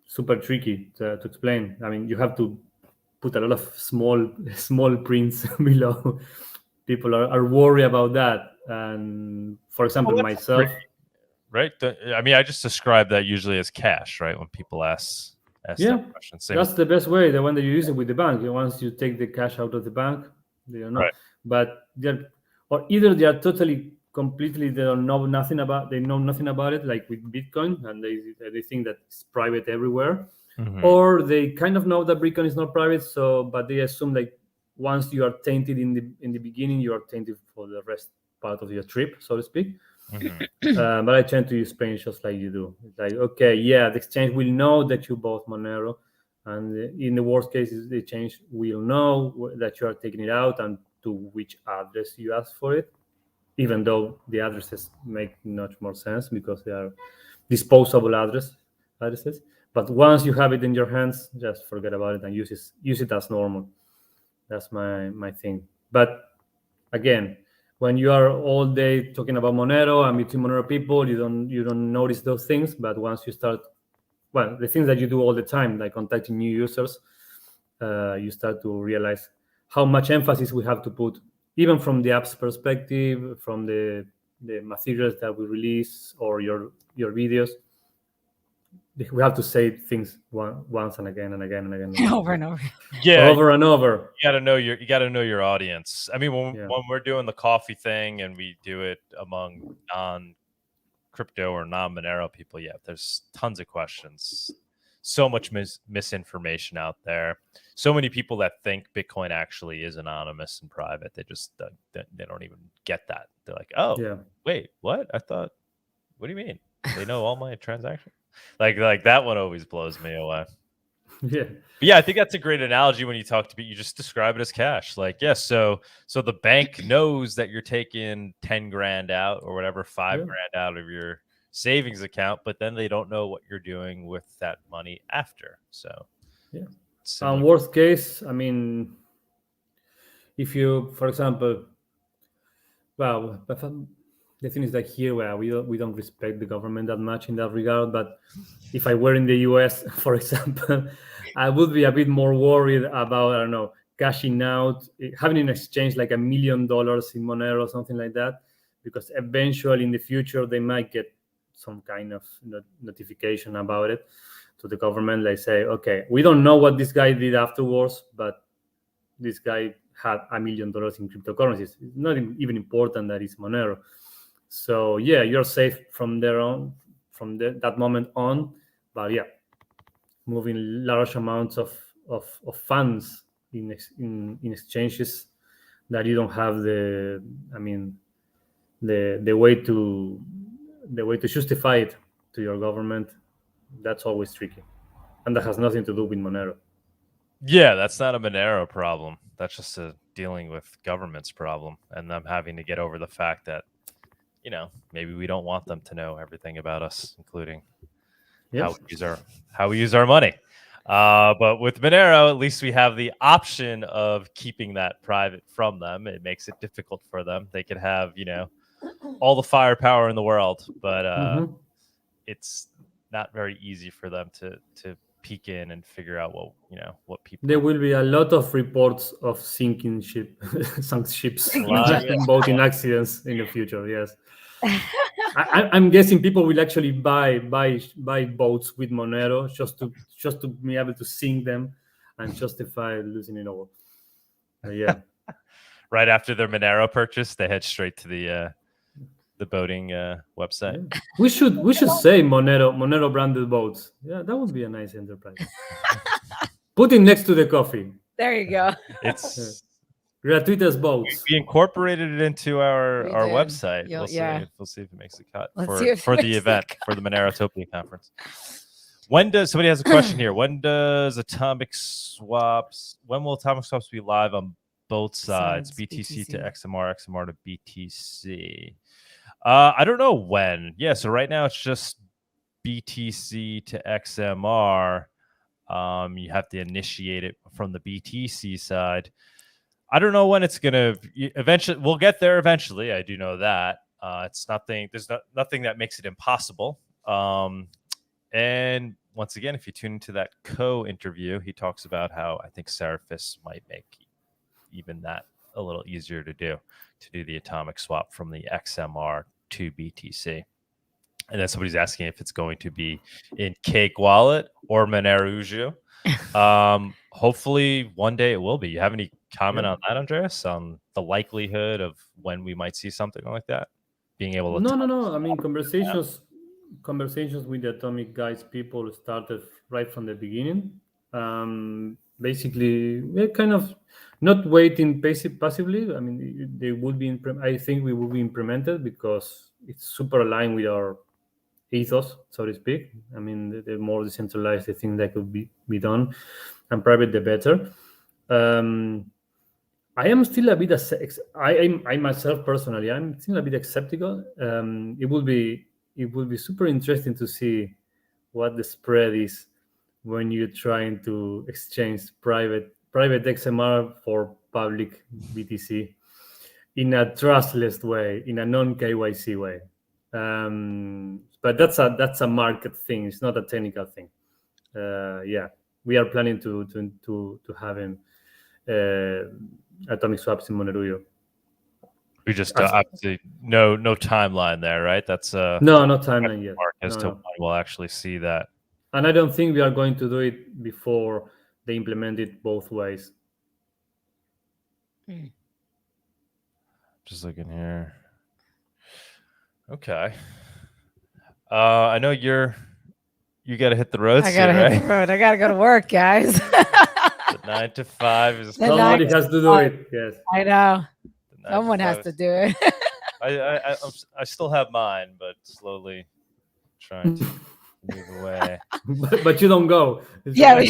super tricky to explain. I mean, you have to put a lot of small prints below. People are worried about that. And for example, myself, right? I mean, I just describe that usually as cash, right? When people ask that question. That's the best way. The one that you use it with the bank. Once you take the cash out of the bank, they don't know. Right. But either they are totally completely they know nothing about it, like with Bitcoin, and they think that it's private everywhere, or they kind of know that Bitcoin is not private, but they assume like once you are tainted in the beginning, you are tainted for the rest part of your trip, so to speak. But I tend to use Spanish just like you do. It's like, okay, yeah, the exchange will know that you bought Monero, and in the worst case, the exchange will know that you are taking it out and to which address you asked for it, even though the addresses make much more sense because they are disposable addresses. But once you have it in your hands, just forget about it and use it as normal. That's my thing. But again, when you are all day talking about Monero and meeting Monero people, you don't notice those things. But once you start, the things that you do all the time, like contacting new users, you start to realize how much emphasis we have to put, even from the app's perspective, from the materials that we release or your videos. We have to say things once and again and again and again. Over and over. Yeah, over and over. You got to know your audience. I mean, when we're doing the coffee thing and we do it among non-crypto or non-Monero people, there's tons of questions. So much misinformation out there. So many people that think Bitcoin actually is anonymous and private. They just they don't even get that. They're like, oh, wait, what? I thought. What do you mean? They know all my transactions? Like that one always blows me away. Yeah, I think that's a great analogy when you talk to people. You just describe it as cash. Like, yes, so the bank knows that you're taking 10 grand out or whatever, 5 grand out of your savings account, but then they don't know what you're doing with that money after. So and worst case, I mean, if you, for example, the thing is that here we don't respect the government that much in that regard. But if I were in the US, for example, I would be a bit more worried about, I don't know, cashing out, having an exchange like $1 million in Monero or something like that, because eventually in the future they might get some kind of notification about it to the government. Like say, okay, we don't know what this guy did afterwards, but this guy had $1 million in cryptocurrencies. It's not even important that it's Monero. So yeah, you're safe from there on, from that moment on. But yeah, moving large amounts of funds in exchanges that you don't have the way to justify it to your government, that's always tricky, and that has nothing to do with Monero. Yeah, that's not a Monero problem. That's just a dealing with government's problem, and them having to get over the fact that, maybe we don't want them to know everything about us, including how we use our money. But with Monero, at least we have the option of keeping that private from them. It makes it difficult for them. They could have, all the firepower in the world, but it's not very easy for them to peek in and figure out what people. There will be a lot of reports of sunk ships, and boating accidents in the future. Yes, I'm guessing people will actually buy boats with Monero just to be able to sink them and justify losing it all. Yeah. Right after their Monero purchase, they head straight to the boating website. Yeah. We should say Monero branded boats. Yeah, that would be a nice enterprise. Put it next to the coffee. There you go. It's gratuitous boats. We incorporated it into our website. We'll see if it makes a cut for the event for the Monerotopia conference. Somebody has a question here? When will atomic swaps be live on both sides, BTC to XMR, XMR to BTC? I don't know when. Yeah, so right now it's just BTC to XMR. You have to initiate it from the BTC side. I don't know when it's gonna eventually. We'll get there eventually. I do know that. It's nothing. There's nothing that makes it impossible. And once again, if you tune into that interview, he talks about how I think Seraphis might make even that a little easier to do the atomic swap from the XMR to BTC. And then somebody's asking if it's going to be in Cake Wallet or Monerujo. Hopefully one day it will be. You have any comment on that, Anhdres, on the likelihood of when we might see something like that? Being able to No. I mean, conversations with the Atomic Guys people started right from the beginning. Basically, we're kind of not waiting passively. I mean, they would be. I think we will be implemented because it's super aligned with our ethos, so to speak. I mean, the more decentralized the thing that could be done, and private, the better. I am still a bit. I myself personally, I'm still a bit skeptical. It will be super interesting to see what the spread is when you're trying to exchange private XMR for public BTC in a trustless way, in a non-KYC way. But that's a market thing. It's not a technical thing. Yeah, we are planning to have atomic swaps in Monerujo. We just obviously no timeline there, right? That's no timeline yet. As to when we'll actually see that. And I don't think we are going to do it before they implement it both ways. Just looking here. Okay. I know you got to hit the road. I got to hit the road. I got to go to work, guys. The 9 to 5 is somebody has to do it. Yes, I know. Someone has to do it. I still have mine, but slowly trying to move away. But you don't go. Yeah,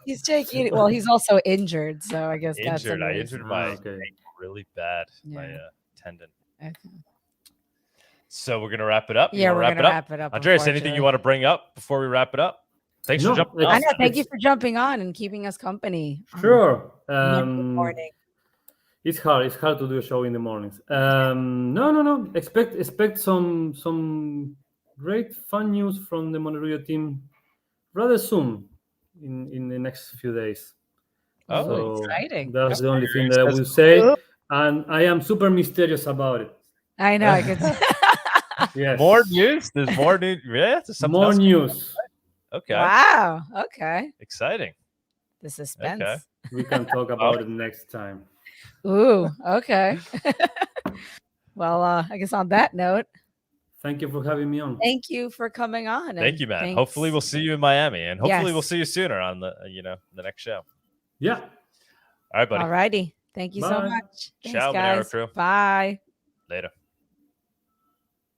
he's taking. Well, he's also injured, so I guess that's injured. I injured my ankle really bad. Yeah. My tendon. Okay. So we're gonna wrap it up. Yeah, we're gonna wrap it up. Anhdres, anything you want to bring up before we wrap it up? Thanks for jumping on. I know. Thank you for jumping on and keeping us company. Sure. Morning. It's hard to do a show in the mornings. No. Expect some great fun news from the Monerujo team rather soon in the next few days. Oh, so exciting. That's the only thing that I will say. And I am super mysterious about it. I know. I can Yes. More news? There's more news. Yeah, more news. Okay. Wow. Okay. Exciting. The suspense. Okay. We can talk about it next time. Ooh, okay. Well, I guess on that note, Thank you for having me on. thank you for coming on. Thank and you, man. thanks- Hopefully we'll see you in Miami, and hopefully we'll Yes. see you sooner on the the next show. Yeah. All right, buddy. All righty. Thank you so Bye. much. Thanks, Ciao, Monero guys. crew. Bye. Later.